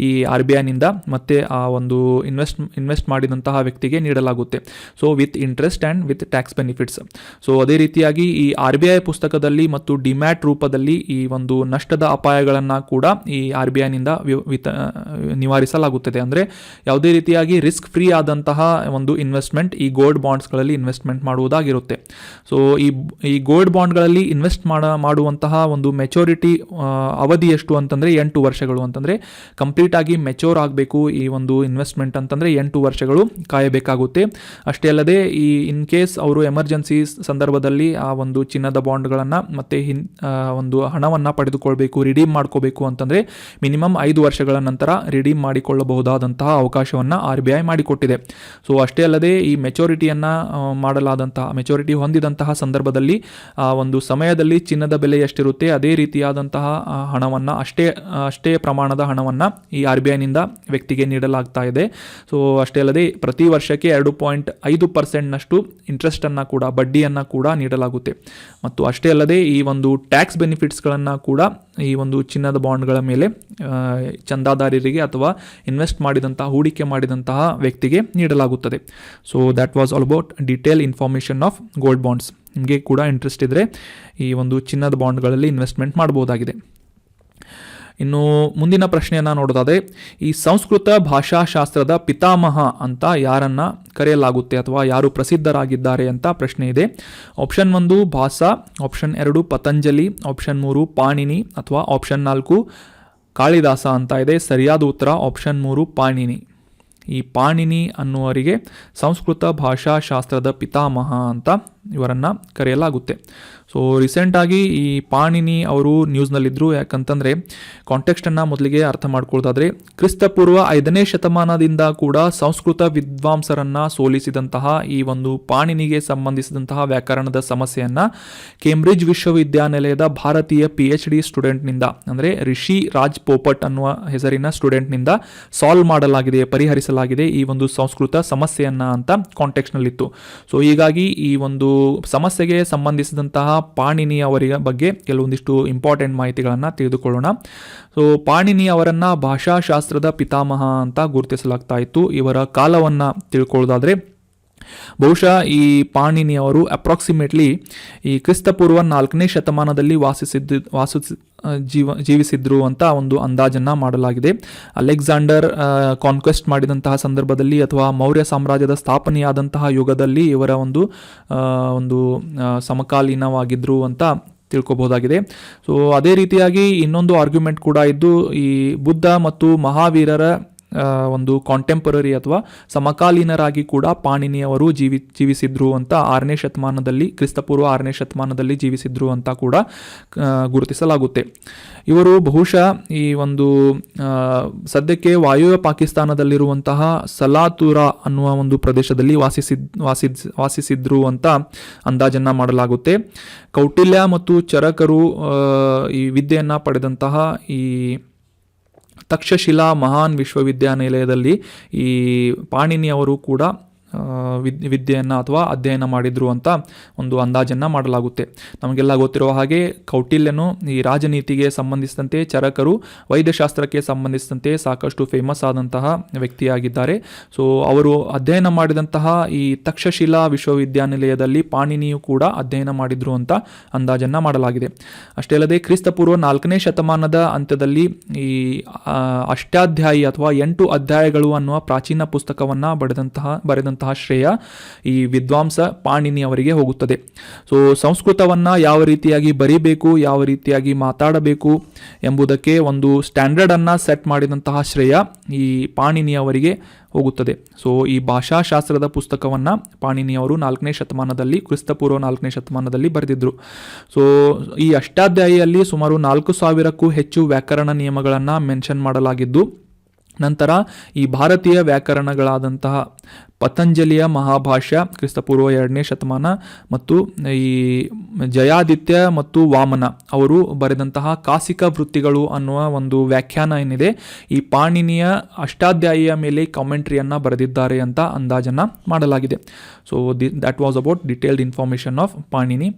ಈ RBIನಿಂದ ಮತ್ತೆ ಆ ಒಂದು ಇನ್ವೆಸ್ಟ್ ಮಾಡಿದಂತಹ ವ್ಯಕ್ತಿಗೆ ನೀಡಲಾಗುತ್ತೆ. So with interest and with tax benefits. So ಅದೇ ರೀತಿಯಾಗಿ ಈ RBI ಪುಸ್ತಕದಲ್ಲಿ ಮತ್ತು ಡಿಮ್ಯಾಟ್ ರೂಪದಲ್ಲಿ ಈ ಒಂದು ನಷ್ಟದ ಅಪಾಯಗಳನ್ನು ಕೂಡ ಈ RBIನಿಂದ ನಿವಾರಿಸಲಾಗುತ್ತದೆ. ಅಂದರೆ ಯಾವುದೇ ರೀತಿಯಾಗಿ ರಿಸ್ಕ್ ಫ್ರೀ ಆದಂತಹ ಒಂದು ಇನ್ವೆಸ್ಟ್ಮೆಂಟ್ ಈ ಗೋಲ್ಡ್ ಬಾಂಡ್ಸ್ಗಳಲ್ಲಿ ಇನ್ವೆಸ್ಟ್ಮೆಂಟ್ ಮಾಡುವುದಾಗಿರುತ್ತೆ. ಸೊ ಈ ಗೋಲ್ಡ್ ಬಾಂಡ್ಗಳಲ್ಲಿ ಇನ್ವೆಸ್ಟ್ ಮಾಡುವಂತಹ ಒಂದು ಮೆಚುರಿಟಿ ಅವಧಿ ಎಷ್ಟು ಅಂತಂದರೆ 8 ವರ್ಷಗಳು. ಅಂತಂದರೆ ಕಂಪ್ಲೀಟ್ ಆಗಿ ಮೆಚೂರ್ ಆಗಬೇಕು ಈ ಒಂದು ಇನ್ವೆಸ್ಟ್ಮೆಂಟ್ ಅಂತಂದರೆ 8 ವರ್ಷಗಳು ಕಾಯಬೇಕಾಗುತ್ತೆ. ಅಷ್ಟೇ ಅಲ್ಲದೆ ಈ ಇನ್ ಕೇಸ್ ಅವರು ಎಮರ್ಜೆನ್ಸಿ ಸಂದರ್ಭದಲ್ಲಿ ಆ ಒಂದು ಚಿನ್ನದ ಬಾಂಡ್ಗಳನ್ನು ಮತ್ತೆ ಒಂದು ಹಣವನ್ನು ಪಡೆದುಕೊಳ್ಬೇಕು, ರಿಡೀಮ್ ಮಾಡ್ಕೋಬೇಕು ಅಂತಂದರೆ ಮಿನಿಮಮ್ 5 ವರ್ಷಗಳ ನಂತರ ರಿಡೀಮ್ ಮಾಡಿಕೊಳ್ಳಬಹುದಾದಂತಹ ಅವಕಾಶವನ್ನು RBI ಮಾಡಿಕೊಟ್ಟಿದೆ. ಸೊ ಅಷ್ಟೇ ಅಲ್ಲದೆ ಈ ಮೆಚುರಿಟಿ ಹೊಂದಿದಂತಹ ಸಂದರ್ಭದಲ್ಲಿ ಆ ಒಂದು ಸಮಯದಲ್ಲಿ ಚಿನ್ನದ ಬೆಲೆ ಎಷ್ಟಿರುತ್ತೆ ಅದೇ ರೀತಿಯಾದಂತಹ ಹಣವನ್ನು ಅಷ್ಟೇ ಪ್ರಮಾಣದ ಹಣವನ್ನು ಈ RBIನಿಂದ ವ್ಯಕ್ತಿಗೆ ನೀಡಲಾಗ್ತಾ ಇದೆ. ಸೊ ಅಷ್ಟೇ ಅಲ್ಲದೆ ಪ್ರತಿ ವರ್ಷಕ್ಕೆ 2.5% ಇಂಟ್ರೆಸ್ಟನ್ನು ಕೂಡ, ಬಡ್ಡಿಯನ್ನು ಕೂಡ ನೀಡಲಾಗುತ್ತೆ. ಮತ್ತು ಅಷ್ಟೇ ಅಲ್ಲದೆ ಈ ಒಂದು ಟ್ಯಾಕ್ಸ್ ಬೆನಿಫಿಟ್ಸ್ಗಳನ್ನು ಕೂಡ ಈ ಒಂದು ಚಿನ್ನದ ಬಾಂಡ್ಗಳ ಮೇಲೆ ಚಂದಾದಾರರಿಗೆ ಅಥವಾ ಹೂಡಿಕೆ ಮಾಡಿದಂತಹ ವ್ಯಕ್ತಿಗೆ ನೀಡಲಾಗುತ್ತದೆ. So that was all about detail information of gold bonds. ನಿಮಗೆ ಕೂಡ ಇಂಟ್ರೆಸ್ಟ್ ಇದ್ದರೆ ಈ ಒಂದು ಚಿನ್ನದ ಬಾಂಡ್ಗಳಲ್ಲಿ ಇನ್ವೆಸ್ಟ್ಮೆಂಟ್ ಮಾಡಬಹುದಾಗಿದೆ. ಇನ್ನು ಮುಂದಿನ ಪ್ರಶ್ನೆಯನ್ನು ನೋಡೋದಾದರೆ, ಈ ಸಂಸ್ಕೃತ ಭಾಷಾಶಾಸ್ತ್ರದ ಪಿತಾಮಹ ಅಂತ ಯಾರನ್ನು ಕರೆಯಲಾಗುತ್ತೆ ಅಥವಾ ಯಾರು ಪ್ರಸಿದ್ಧರಾಗಿದ್ದಾರೆ ಅಂತ ಪ್ರಶ್ನೆ ಇದೆ. Option 1 Bhasa, option 2 Patanjali, option 3 Panini ಅಥವಾ ಆಪ್ಷನ್ 4 ಕಾಳಿದಾಸ ಅಂತ ಇದೆ. ಸರಿಯಾದ ಉತ್ತರ ಆಪ್ಷನ್ 3 ಪಾಣಿನಿ. ಈ ಪಾಣಿನಿ ಅನ್ನುವರಿಗೆ ಸಂಸ್ಕೃತ ಭಾಷಾಶಾಸ್ತ್ರದ ಪಿತಾಮಹ ಅಂತ ಇವರನ್ನು ಕರೆಯಲಾಗುತ್ತೆ. ಸೊ ರೀಸೆಂಟಾಗಿ ಈ ಪಾಣಿನಿ ಅವರು ನ್ಯೂಸ್ನಲ್ಲಿದ್ದರು. ಯಾಕಂತಂದರೆ ಕಾಂಟೆಕ್ಸ್ಟನ್ನು ಮೊದಲಿಗೆ ಅರ್ಥ ಮಾಡ್ಕೊಳ್ಳೋದಾದರೆ, ಕ್ರಿಸ್ತಪೂರ್ವ 5ನೇ ಶತಮಾನದಿಂದ ಕೂಡ ಸಂಸ್ಕೃತ ವಿದ್ವಾಂಸರನ್ನು ಸೋಲಿಸಿದಂತಹ ಈ ಒಂದು ಪಾಣಿನಿಗೆ ಸಂಬಂಧಿಸಿದಂತಹ ವ್ಯಾಕರಣದ ಸಮಸ್ಯೆಯನ್ನು ಕೇಂಬ್ರಿಡ್ಜ್ ವಿಶ್ವವಿದ್ಯಾನಿಲಯದ ಭಾರತೀಯ PhD ಸ್ಟೂಡೆಂಟ್ನಿಂದ, ಅಂದರೆ ರಿಷಿ ರಾಜ್ ಪೋಪಟ್ ಅನ್ನುವ ಹೆಸರಿನ ಸ್ಟೂಡೆಂಟ್ನಿಂದ ಪರಿಹರಿಸಲಾಗಿದೆ ಈ ಒಂದು ಸಂಸ್ಕೃತ ಸಮಸ್ಯೆಯನ್ನು ಅಂತ ಕಾಂಟೆಕ್ಸ್ಟ್ನಲ್ಲಿತ್ತು. ಸೊ ಹೀಗಾಗಿ ಈ ಒಂದು ಸಮಸ್ಯೆಗೆ ಸಂಬಂಧಿಸಿದಂತಹ ಪಾಣಿನಿ ಅವರ ಬಗ್ಗೆ ಕೆಲವೊಂದಿಷ್ಟು ಇಂಪಾರ್ಟೆಂಟ್ ಮಾಹಿತಿಗಳನ್ನು ತಿಳಿದುಕೊಳ್ಳೋಣ. ಸೊ ಪಾಣಿನಿ ಅವರನ್ನು ಭಾಷಾಶಾಸ್ತ್ರದ ಪಿತಾಮಹ ಅಂತ ಗುರುತಿಸಲಾಗ್ತಾ ಇತ್ತು. ಇವರ ಕಾಲವನ್ನು ತಿಳ್ಕೊಳ್ಳೋದಾದರೆ, ಬಹುಶಃ ಈ ಪಾಣಿನಿ ಅವರು ಅಪ್ರಾಕ್ಸಿಮೇಟ್ಲಿ ಈ ಕ್ರಿಸ್ತಪೂರ್ವ 4ನೇ ಶತಮಾನದಲ್ಲಿ ಜೀವಿಸಿದ್ರು ಅಂತ ಒಂದು ಅಂದಾಜನ್ನು ಮಾಡಲಾಗಿದೆ. ಅಲೆಕ್ಸಾಂಡರ್ ಕಾನ್ಕ್ವೆಸ್ಟ್ ಮಾಡಿದಂತಹ ಸಂದರ್ಭದಲ್ಲಿ ಅಥವಾ ಮೌರ್ಯ ಸಾಮ್ರಾಜ್ಯದ ಸ್ಥಾಪನೆಯಾದಂತಹ ಯುಗದಲ್ಲಿ ಇವರ ಒಂದು ಸಮಕಾಲೀನವಾಗಿದ್ರು ಅಂತ ತಿಳ್ಕೊಬಹುದಾಗಿದೆ. ಸೊ ಅದೇ ರೀತಿಯಾಗಿ ಇನ್ನೊಂದು ಆರ್ಗ್ಯುಮೆಂಟ್ ಕೂಡ ಇದ್ದು, ಈ ಬುದ್ಧ ಮತ್ತು ಮಹಾವೀರರ ಒಂದು ಕಾಂಟೆಂಪರರಿ ಅಥವಾ ಸಮಕಾಲೀನರಾಗಿ ಕೂಡ ಪಾಣಿನಿಯವರು ಜೀವಿಸಿದ್ರು ಅಂತ 6ನೇ ಶತಮಾನದಲ್ಲಿ, ಕ್ರಿಸ್ತಪೂರ್ವ 6ನೇ ಶತಮಾನದಲ್ಲಿ ಜೀವಿಸಿದ್ರು ಅಂತ ಕೂಡ ಗುರುತಿಸಲಾಗುತ್ತೆ. ಇವರು ಬಹುಶಃ ಈ ಒಂದು ಸದ್ಯಕ್ಕೆ ವಾಯುವ್ಯ ಪಾಕಿಸ್ತಾನದಲ್ಲಿರುವಂತಹ ಸಲಾತುರಾ ಅನ್ನುವ ಒಂದು ಪ್ರದೇಶದಲ್ಲಿ ವಾಸಿಸಿದ್ರು ಅಂತ ಅಂದಾಜನ್ನ ಮಾಡಲಾಗುತ್ತೆ. ಕೌಟಿಲ್ಯ ಮತ್ತು ಚರಕರು ಈ ವಿದ್ಯೆಯನ್ನು ಪಡೆದಂತಹ ಈ ತಕ್ಷಶಿಲಾ ಮಹಾನ್ ವಿಶ್ವವಿದ್ಯಾನಿಲಯದಲ್ಲಿ ಈ ಪಾಣಿನಿಯವರು ಕೂಡ ವಿದ್ಯೆಯನ್ನು ಅಥವಾ ಅಧ್ಯಯನ ಮಾಡಿದ್ರು ಅಂತ ಒಂದು ಅಂದಾಜನ್ನು ಮಾಡಲಾಗುತ್ತೆ. ನಮಗೆಲ್ಲ ಗೊತ್ತಿರುವ ಹಾಗೆ ಕೌಟಿಲ್ಯನು ಈ ರಾಜನೀತಿಗೆ ಸಂಬಂಧಿಸಿದಂತೆ, ಚರಕರು ವೈದ್ಯಶಾಸ್ತ್ರಕ್ಕೆ ಸಂಬಂಧಿಸಿದಂತೆ ಸಾಕಷ್ಟು ಫೇಮಸ್ ಆದಂತಹ ವ್ಯಕ್ತಿಯಾಗಿದ್ದಾರೆ. ಸೊ ಅವರು ಅಧ್ಯಯನ ಮಾಡಿದಂತಹ ಈ ತಕ್ಷಶಿಲಾ ವಿಶ್ವವಿದ್ಯಾನಿಲಯದಲ್ಲಿ ಪಾಣಿನಿಯು ಕೂಡ ಅಧ್ಯಯನ ಮಾಡಿದ್ರು ಅಂತ ಅಂದಾಜನ್ನು ಮಾಡಲಾಗಿದೆ. ಅಷ್ಟೇ ಅಲ್ಲದೆ ಕ್ರಿಸ್ತಪೂರ್ವ 4ನೇ ಶತಮಾನದ ಅಂತ್ಯದಲ್ಲಿ ಈ ಅಷ್ಟಾಧ್ಯಾಯಿ ಅಥವಾ 8 ಅಧ್ಯಾಯಗಳು ಅನ್ನುವ ಪ್ರಾಚೀನ ಪುಸ್ತಕವನ್ನು ಬರೆದಂತಹ ಶ್ರೇಯ ಈ ವಿದ್ವಾಂಸ ಪಾಣಿನಿ ಅವರಿಗೆ ಹೋಗುತ್ತದೆ. ಸೊ ಸಂಸ್ಕೃತವನ್ನು ಯಾವ ರೀತಿಯಾಗಿ ಬರೀಬೇಕು, ಯಾವ ರೀತಿಯಾಗಿ ಮಾತಾಡಬೇಕು ಎಂಬುದಕ್ಕೆ ಒಂದು ಸ್ಟ್ಯಾಂಡರ್ಡ್ ಅನ್ನ ಸೆಟ್ ಮಾಡಿದಂತಹ ಶ್ರೇಯ ಈ ಪಾಣಿನಿ ಅವರಿಗೆ ಹೋಗುತ್ತದೆ. ಸೊ ಈ ಭಾಷಾಶಾಸ್ತ್ರದ ಪುಸ್ತಕವನ್ನು ಪಾಣಿನಿಯವರು 4ನೇ ಶತಮಾನದಲ್ಲಿ, ಕ್ರಿಸ್ತಪೂರ್ವ 4ನೇ ಶತಮಾನದಲ್ಲಿ ಬರೆದಿದ್ರು. ಸೊ ಈ ಅಷ್ಟಾಧ್ಯಾಯಿಯಲ್ಲಿ ಸುಮಾರು 4000ಕ್ಕೂ ಹೆಚ್ಚು ವ್ಯಾಕರಣ ನಿಯಮಗಳನ್ನು ಮೆನ್ಷನ್ ಮಾಡಲಾಗಿದ್ದು, ನಂತರ ಈ ಭಾರತೀಯ ವ್ಯಾಕರಣಗಳಾದಂತಹ ಪತಂಜಲಿಯ ಮಹಾಭಾಷ್ಯ ಕ್ರಿಸ್ತಪೂರ್ವ 2ನೇ ಶತಮಾನ ಮತ್ತು ಈ ಜಯಾದಿತ್ಯ ಮತ್ತು ವಾಮನ ಅವರು ಬರೆದಂತಹ ಕಾಸಿಕ ವೃತ್ತಿಗಳು ಅನ್ನುವ ಒಂದು ವ್ಯಾಖ್ಯಾನ ಏನಿದೆ, ಈ ಪಾಣಿನಿಯ ಅಷ್ಟಾಧ್ಯಾಯಿಯ ಮೇಲೆ ಕಾಮೆಂಟ್ರಿಯನ್ನು ಬರೆದಿದ್ದಾರೆ ಅಂತ ಅಂದಾಜನ್ನು ಮಾಡಲಾಗಿದೆ. So that was about detailed information of Panini.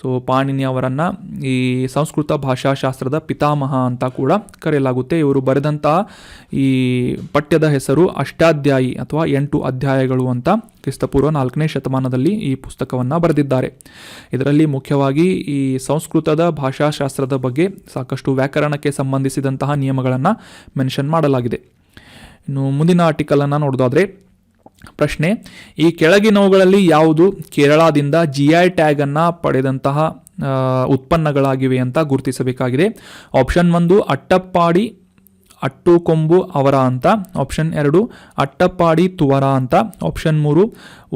So Panini ಅವರನ್ನು ಈ ಸಂಸ್ಕೃತ ಭಾಷಾಶಾಸ್ತ್ರದ ಪಿತಾಮಹ ಅಂತ ಕೂಡ ಕರೆಯಲಾಗುತ್ತೆ. ಇವರು ಬರೆದಂತಹ ಈ ಪಠ್ಯದ ಹೆಸರು ಅಷ್ಟಾಧ್ಯಾಯಿ ಅಥವಾ 8 ಅಧ್ಯಾಯಗಳು ಅಂತ ಕ್ರಿಸ್ತಪೂರ್ವ 4ನೇ ಶತಮಾನದಲ್ಲಿ ಈ ಪುಸ್ತಕವನ್ನು ಬರೆದಿದ್ದಾರೆ. ಇದರಲ್ಲಿ ಮುಖ್ಯವಾಗಿ ಈ ಸಂಸ್ಕೃತದ ಭಾಷಾಶಾಸ್ತ್ರದ ಬಗ್ಗೆ ಸಾಕಷ್ಟು ವ್ಯಾಕರಣಕ್ಕೆ ಸಂಬಂಧಿಸಿದಂತಹ ನಿಯಮಗಳನ್ನು ಮೆನ್ಷನ್ ಮಾಡಲಾಗಿದೆ. ಇನ್ನು ಮುಂದಿನ ಆರ್ಟಿಕಲನ್ನು ನೋಡೋದಾದರೆ, ಪ್ರಶ್ನೆ: ಈ ಕೆಳಗಿನವುಗಳಲ್ಲಿ ಯಾವುದು ಕೇರಳದಿಂದ GI ಟ್ಯಾಗನ್ನು ಪಡೆದಂತಹ ಉತ್ಪನ್ನಗಳಾಗಿವೆ ಅಂತ ಗುರುತಿಸಬೇಕಾಗಿದೆ. ಆಪ್ಷನ್ 1 ಅಟ್ಟಪ್ಪಾಡಿ ಅಟ್ಟುಕೊಂಬು ಅವರ ಅಂತ, ಆಪ್ಷನ್ 2 ಅಟ್ಟಪ್ಪಾಡಿ ತುವರ ಅಂತ, ಆಪ್ಷನ್ 3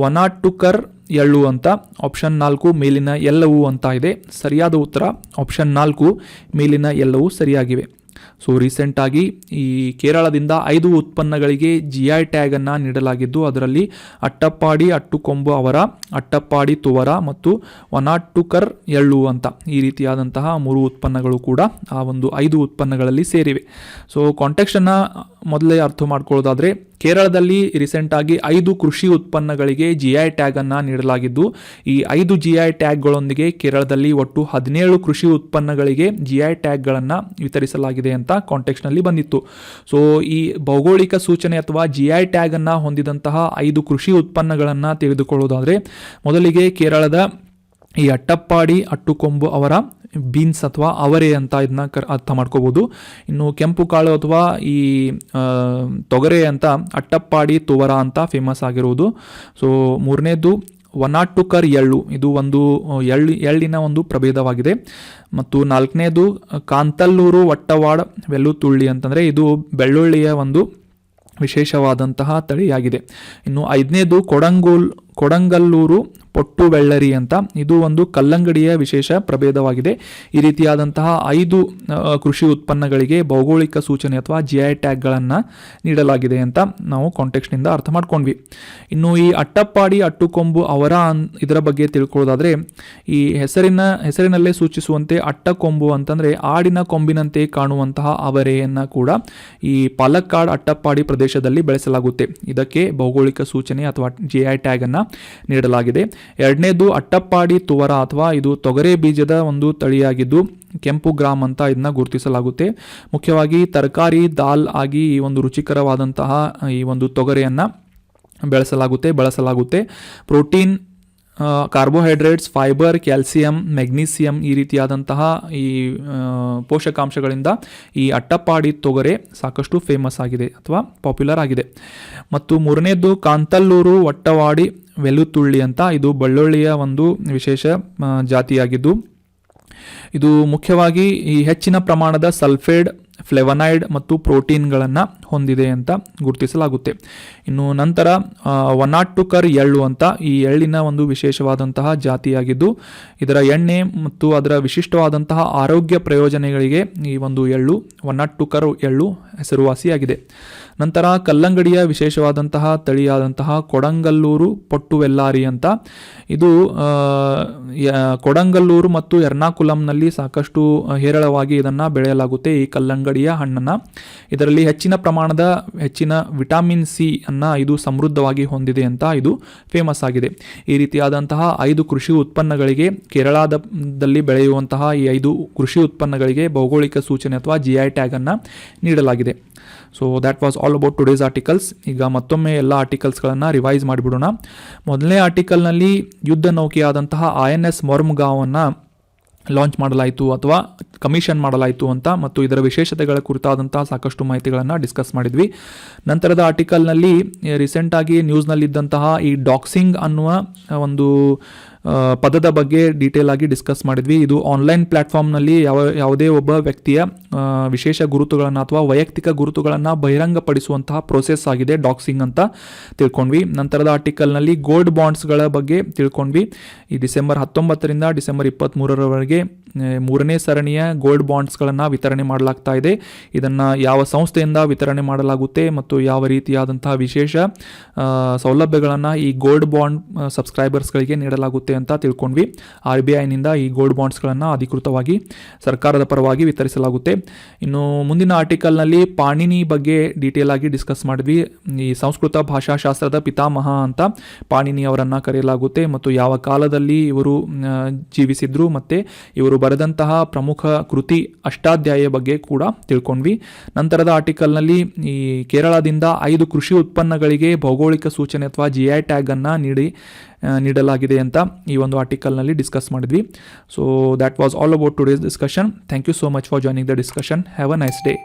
ವನಾಟುಕರ್ ಎಳ್ಳು ಅಂತ, ಆಪ್ಷನ್ 4 ಮೇಲಿನ ಎಲ್ಲವೂ ಅಂತ ಇದೆ. ಸರಿಯಾದ ಉತ್ತರ ಆಪ್ಷನ್ 4 ಮೇಲಿನ ಎಲ್ಲವೂ ಸರಿಯಾಗಿವೆ. ಸೊ ರೀಸೆಂಟಾಗಿ ಈ ಕೇರಳದಿಂದ 5 ಉತ್ಪನ್ನಗಳಿಗೆ GI ಟ್ಯಾಗನ್ನು ನೀಡಲಾಗಿದ್ದು, ಅದರಲ್ಲಿ ಅಟ್ಟಪ್ಪಾಡಿ ಅಟ್ಟುಕೊಂಬು ಅವರ, ಅಟ್ಟಪ್ಪಾಡಿ ತುವರ ಮತ್ತು ವನಾಟುಕರ್ ಎಳ್ಳು ಅಂತ ಈ ರೀತಿಯಾದಂತಹ 3 ಉತ್ಪನ್ನಗಳು ಕೂಡ ಆ ಒಂದು 5 ಉತ್ಪನ್ನಗಳಲ್ಲಿ ಸೇರಿವೆ. ಸೊ ಕಾಂಟೆಕ್ಸ್ಟನ್ನು ಮೊದಲೇ ಅರ್ಥ ಮಾಡ್ಕೊಳ್ಳೋದಾದರೆ, ಕೇರಳದಲ್ಲಿ ರೀಸೆಂಟಾಗಿ 5 ಕೃಷಿ ಉತ್ಪನ್ನಗಳಿಗೆ GI ಟ್ಯಾಗನ್ನು ನೀಡಲಾಗಿದ್ದು, ಈ 5 GI ಟ್ಯಾಗ್ಗಳೊಂದಿಗೆ ಕೇರಳದಲ್ಲಿ ಒಟ್ಟು 17 ಕೃಷಿ ಉತ್ಪನ್ನಗಳಿಗೆ GI ಟ್ಯಾಗ್ಗಳನ್ನು ವಿತರಿಸಲಾಗಿದೆ ಅಂತ ಕಾಂಟೆಕ್ಸ್ಟ್ನಲ್ಲಿ ಬಂದಿತ್ತು. ಸೊ ಈ ಭೌಗೋಳಿಕ ಸೂಚನೆ ಅಥವಾ GI ಟ್ಯಾಗನ್ನು ಹೊಂದಿದಂತಹ 5 ಕೃಷಿ ಉತ್ಪನ್ನಗಳನ್ನು ತಿಳಿದುಕೊಳ್ಳೋದಾದರೆ, ಮೊದಲಿಗೆ ಕೇರಳದ ಈ ಅಟ್ಟಪ್ಪಾಡಿ ಅಟ್ಟುಕೊಂಬು ಅವರ ಬೀನ್ಸ್ ಅಥವಾ ಅವರೆ ಅಂತ ಇದನ್ನ ಅರ್ಥ ಮಾಡ್ಕೋಬೋದು. ಇನ್ನು ಕೆಂಪು ಕಾಳು ಅಥವಾ ಈ ತೊಗರೆ ಅಂತ ಅಟ್ಟಪ್ಪಾಡಿ ತುವರ ಅಂತ ಫೇಮಸ್ ಆಗಿರುವುದು. ಸೊ ಮೂರನೇದು ವನಾಟುಕರ್ ಎಳ್ಳು, ಇದು ಒಂದು ಎಳ್ಳಿನ ಒಂದು ಪ್ರಭೇದವಾಗಿದೆ. ಮತ್ತು 4ನೇದು ಕಾಂತಲ್ಲೂರು ವಟ್ಟವಾಡ ವೆಲ್ಲುತುಳ್ಳಿ ಅಂತಂದರೆ ಇದು ಬೆಳ್ಳುಳ್ಳಿಯ ಒಂದು ವಿಶೇಷವಾದಂತಹ ತಳಿಯಾಗಿದೆ. ಇನ್ನು 5ನೇದು ಕೊಡಂಗಲ್ಲೂರು ಪೊಟ್ಟು ಬೆಳ್ಳರಿ ಅಂತ, ಇದು ಒಂದು ಕಲ್ಲಂಗಡಿಯ ವಿಶೇಷ ಪ್ರಭೇದವಾಗಿದೆ. ಈ ರೀತಿಯಾದಂತಹ 5 ಕೃಷಿ ಉತ್ಪನ್ನಗಳಿಗೆ ಭೌಗೋಳಿಕ ಸೂಚನೆ ಅಥವಾ GI ಟ್ಯಾಗ್ಗಳನ್ನು ನೀಡಲಾಗಿದೆ ಅಂತ ನಾವು ಕಾಂಟೆಕ್ಸ್ಟ್ನಿಂದ ಅರ್ಥ ಮಾಡ್ಕೊಂಡ್ವಿ. ಇನ್ನು ಈ ಅಟ್ಟಪ್ಪಾಡಿ ಅಟ್ಟುಕೊಂಬು ಅವರ ಇದರ ಬಗ್ಗೆ ತಿಳ್ಕೊಳ್ಳೋದಾದರೆ, ಈ ಹೆಸರಿನಲ್ಲೇ ಸೂಚಿಸುವಂತೆ ಅಟ್ಟಕೊಂಬು ಅಂತಂದರೆ ಆಡಿನ ಕೊಂಬಿನಂತೆ ಕಾಣುವಂತಹ ಅವರೆಯನ್ನು ಕೂಡ ಈ ಪಾಲಕ್ಕಾಡ್ ಅಟ್ಟಪ್ಪಾಡಿ ಪ್ರದೇಶದಲ್ಲಿ ಬೆಳೆಸಲಾಗುತ್ತೆ. ಇದಕ್ಕೆ ಭೌಗೋಳಿಕ ಸೂಚನೆ ಅಥವಾ GI ಟ್ಯಾಗನ್ನು ನೀಡಲಾಗಿದೆ. 2ನೇದು ಅಟ್ಟಪ್ಪಾಡಿ ತುವರ ಅಥವಾ ಇದು ತೊಗರೆ ಬೀಜದ ಒಂದು ತಳಿಯಾಗಿದ್ದು ಕೆಂಪು ಗ್ರಾಮ್ ಅಂತ ಇದನ್ನ ಗುರುತಿಸಲಾಗುತ್ತೆ. ಮುಖ್ಯವಾಗಿ ತರಕಾರಿ ದಾಲ್ ಆಗಿ ಈ ಒಂದು ರುಚಿಕರವಾದಂತಹ ಈ ಒಂದು ತೊಗರೆಯನ್ನು ಬಳಸಲಾಗುತ್ತೆ. Protein, carbohydrates, fibre, calcium, magnesium ಈ ರೀತಿಯಾದಂತಹ ಈ ಪೋಷಕಾಂಶಗಳಿಂದ ಈ ಅಟ್ಟಪ್ಪಾಡಿ ತೊಗರೆ ಸಾಕಷ್ಟು ಫೇಮಸ್ ಆಗಿದೆ ಅಥವಾ ಪಾಪ್ಯುಲರ್ ಆಗಿದೆ. ಮತ್ತು 3ನೇದು ಕಾಂತಲ್ಲೂರು ವಟ್ಟವಾಡಿ ವೆಲ್ಲುತುಳ್ಳಿ ಅಂತ, ಇದು ಬೆಳ್ಳುಳ್ಳಿಯ ಒಂದು ವಿಶೇಷ ಜಾತಿಯಾಗಿದ್ದು ಇದು ಮುಖ್ಯವಾಗಿ ಈ ಹೆಚ್ಚಿನ ಪ್ರಮಾಣದ ಸಲ್ಫೇಟ್ ಫ್ಲೆವನೈಡ್ ಮತ್ತು ಪ್ರೋಟೀನ್ಗಳನ್ನು ಹೊಂದಿದೆ ಅಂತ ಗುರುತಿಸಲಾಗುತ್ತೆ. ಇನ್ನು ನಂತರ 102 ಕರ್ ಎಳ್ಳು ಅಂತ ಈ ಎಳ್ಳಿನ ಒಂದು ವಿಶೇಷವಾದಂತಹ ಜಾತಿಯಾಗಿದ್ದು ಇದರ ಎಣ್ಣೆ ಮತ್ತು ಅದರ ವಿಶಿಷ್ಟವಾದಂತಹ ಆರೋಗ್ಯ ಪ್ರಯೋಜನಗಳಿಗೆ ಈ ಒಂದು ಎಳ್ಳು 102 ಕರ್ ಎಳ್ಳು ಹೆಸರುವಾಸಿಯಾಗಿದೆ. ನಂತರ ಕಲ್ಲಂಗಡಿಯ ವಿಶೇಷವಾದಂತಹ ತಳಿಯಾದಂತಹ ಕೊಡಂಗಲ್ಲೂರು ಪೊಟ್ಟುವೆಲ್ಲಾರಿ ಅಂತ ಇದು ಕೊಡಂಗಲ್ಲೂರು ಮತ್ತು ಎರ್ನಾಕುಲಂನಲ್ಲಿ ಸಾಕಷ್ಟು ಹೇರಳವಾಗಿ ಇದನ್ನು ಬೆಳೆಯಲಾಗುತ್ತೆ. ಈ ಕಲ್ಲಂಗಡಿಯ ಹಣ್ಣನ್ನು ಇದರಲ್ಲಿ ಹೆಚ್ಚಿನ ವಿಟಮಿನ್ ಸಿ ಅನ್ನು ಇದು ಸಮೃದ್ಧವಾಗಿ ಹೊಂದಿದೆ ಅಂತ ಇದು ಫೇಮಸ್ ಆಗಿದೆ. ಈ ರೀತಿಯಾದಂತಹ 5 ಕೃಷಿ ಉತ್ಪನ್ನಗಳಿಗೆ ಕೇರಳದಲ್ಲಿ ಬೆಳೆಯುವಂತಹ ಈ 5 ಕೃಷಿ ಉತ್ಪನ್ನಗಳಿಗೆ ಭೌಗೋಳಿಕ ಸೂಚನೆ ಅಥವಾ GI ಟ್ಯಾಗ್ ಅನ್ನು ನೀಡಲಾಗಿದೆ. So that was all about today's articles. ಈಗ ಮತ್ತೊಮ್ಮೆ ಎಲ್ಲ ಆರ್ಟಿಕಲ್ಸ್ಗಳನ್ನು ರಿವೈಸ್ ಮಾಡಿಬಿಡೋಣ. ಮೊದಲನೇ ಆರ್ಟಿಕಲ್ನಲ್ಲಿ ಯುದ್ಧ ನೌಕೆಯಾದಂತಹ INS ಮೊರ್ಮುಗಾವನ್ನು ಲಾಂಚ್ ಮಾಡಲಾಯಿತು ಅಥವಾ ಕಮಿಷನ್ ಮಾಡಲಾಯಿತು ಅಂತ ಮತ್ತು ಇದರ ವಿಶೇಷತೆಗಳ ಕುರಿತಾದಂತಹ ಸಾಕಷ್ಟು ಮಾಹಿತಿಗಳನ್ನು ಡಿಸ್ಕಸ್ ಮಾಡಿದ್ವಿ. ನಂತರದ ಆರ್ಟಿಕಲ್ನಲ್ಲಿ ರೀಸೆಂಟಾಗಿ ನ್ಯೂಸ್ನಲ್ಲಿದ್ದಂತಹ ಈ ಡಾಕ್ಸಿಂಗ್ ಅನ್ನುವ ಒಂದು ಪದದ ಬಗ್ಗೆ ಡೀಟೇಲ್ ಆಗಿ ಡಿಸ್ಕಸ್ ಮಾಡಿದ್ವಿ. ಇದು ಆನ್ಲೈನ್ ಪ್ಲ್ಯಾಟ್ಫಾರ್ಮ್ನಲ್ಲಿ ಯಾವುದೇ ಒಬ್ಬ ವ್ಯಕ್ತಿಯ ವಿಶೇಷ ಗುರುತುಗಳನ್ನು ಅಥವಾ ವೈಯಕ್ತಿಕ ಗುರುತುಗಳನ್ನು ಬಹಿರಂಗಪಡಿಸುವಂತಹ ಪ್ರೋಸೆಸ್ ಆಗಿದೆ ಡಾಕ್ಸಿಂಗ್ ಅಂತ ತಿಳ್ಕೊಂಡ್ವಿ. ನಂತರದ ಆರ್ಟಿಕಲ್ನಲ್ಲಿ ಗೋಲ್ಡ್ ಬಾಂಡ್ಸ್ಗಳ ಬಗ್ಗೆ ತಿಳ್ಕೊಂಡ್ವಿ. ಈ ಡಿಸೆಂಬರ್ 19ರಿಂದ ಡಿಸೆಂಬರ್ 23ರವರೆಗೆ 3ನೇ ಸರಣಿಯ ಗೋಲ್ಡ್ ಬಾಂಡ್ಸ್ಗಳನ್ನು ವಿತರಣೆ ಮಾಡಲಾಗ್ತಾ ಇದೆ. ಇದನ್ನು ಯಾವ ಸಂಸ್ಥೆಯಿಂದ ವಿತರಣೆ ಮಾಡಲಾಗುತ್ತೆ ಮತ್ತು ಯಾವ ರೀತಿಯಾದಂತಹ ವಿಶೇಷ ಸೌಲಭ್ಯಗಳನ್ನು ಈ ಗೋಲ್ಡ್ ಬಾಂಡ್ ಸಬ್ಸ್ಕ್ರೈಬರ್ಸ್ಗಳಿಗೆ ನೀಡಲಾಗುತ್ತೆ ಅಂತ ತಿಳ್ಕೊಂಡ್ವಿ. RBIನಿಂದ ಈ ಗೋಲ್ಡ್ ಬಾಂಡ್ಸ್ಗಳನ್ನು ಅಧಿಕೃತವಾಗಿ ಸರ್ಕಾರದ ಪರವಾಗಿ ವಿತರಿಸಲಾಗುತ್ತೆ. ಇನ್ನು ಮುಂದಿನ ಆರ್ಟಿಕಲ್ನಲ್ಲಿ ಪಾಣಿನಿ ಬಗ್ಗೆ ಡೀಟೇಲ್ ಆಗಿ ಡಿಸ್ಕಸ್ ಮಾಡಿದ್ವಿ. ಈ ಸಂಸ್ಕೃತ ಭಾಷಾಶಾಸ್ತ್ರದ ಪಿತಾಮಹ ಅಂತ ಪಾಣಿನಿ ಅವರನ್ನು ಕರೆಯಲಾಗುತ್ತೆ ಮತ್ತು ಯಾವ ಕಾಲದಲ್ಲಿ ಇವರು ಜೀವಿಸಿದ್ರು ಮತ್ತು ಇವರು ಬರೆದಂತಹ ಪ್ರಮುಖ ಕೃತಿ ಅಷ್ಟಾಧ್ಯಾಯ ಬಗ್ಗೆ ಕೂಡ ತಿಳ್ಕೊಂಡ್ವಿ. ನಂತರದ ಆರ್ಟಿಕಲ್ನಲ್ಲಿ ಈ ಕೇರಳದಿಂದ 5 ಕೃಷಿ ಉತ್ಪನ್ನಗಳಿಗೆ ಭೌಗೋಳಿಕ ಸೂಚನೆ ಅಥವಾ GI ಟ್ಯಾಗ್ ಅನ್ನು ನೀಡಲಾಗಿದೆ ಅಂತ ಈ ಒಂದು ಆರ್ಟಿಕಲ್ನಲ್ಲಿ ಡಿಸ್ಕಸ್ ಮಾಡಿದ್ವಿ. So that was all about today's discussion. Thank you so much for joining the discussion. Have a nice day.